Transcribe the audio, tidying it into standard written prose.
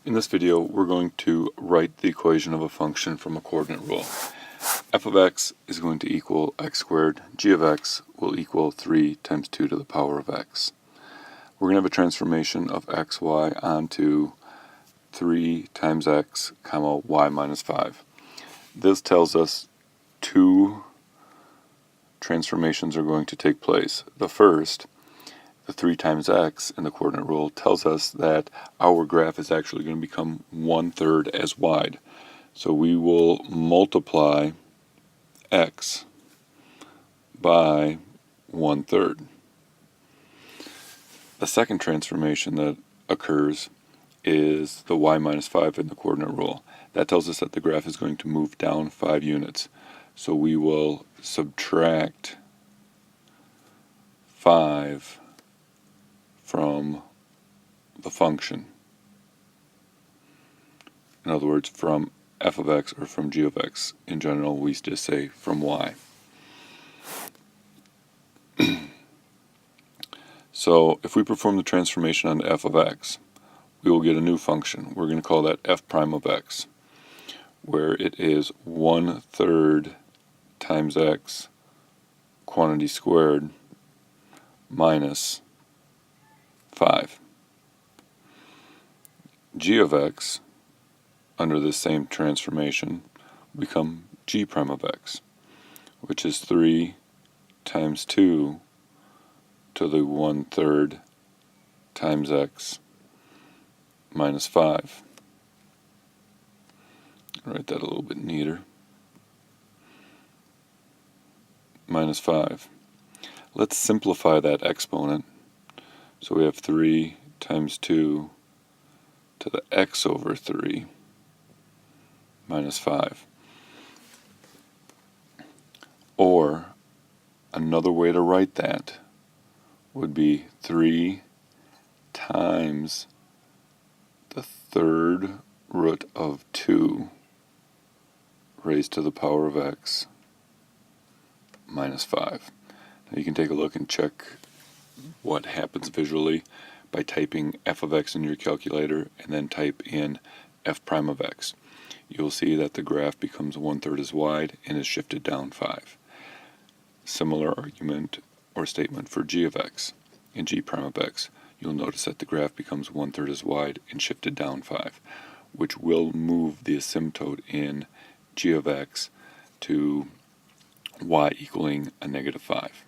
In this video, we're going to write the equation of a function from a coordinate rule. F of x is going to equal x squared. G of x will equal 3 times 2 to the power of x. We're going to have a transformation of xy onto 3 times x, comma, y minus 5. This tells us two transformations are going to take place. The first, the 3 times x in the coordinate rule, tells us that our graph is actually going to become 1/3 as wide. So we will multiply x by 1/3. The second transformation that occurs is the y minus 5 in the coordinate rule. That tells us that the graph is going to move down 5 units. So we will subtract 5 from the function. In other words, from f of x or from g of x. In general, we just say from y. So if we perform the transformation on f of x, we will get a new function. We're going to call that f prime of x, where it is 1/3 times x quantity squared minus 5. G of x, under this same transformation, become g prime of x, which is 3 times 2 to the 1/3 times x minus 5. Write that a little bit neater. Minus 5. Let's simplify that exponent. So we have 3 times 2 to the x over 3 minus 5. Or another way to write that would be 3 times the 3rd root of 2 raised to the power of x minus 5. Now you can take a look and check what happens visually by typing f of x in your calculator and then type in f prime of x. You'll see that the graph becomes 1/3 as wide and is shifted down 5. Similar argument or statement for g of x. In g prime of x, you'll notice that the graph becomes 1/3 as wide and shifted down 5, which will move the asymptote in g of x to y equaling a -5.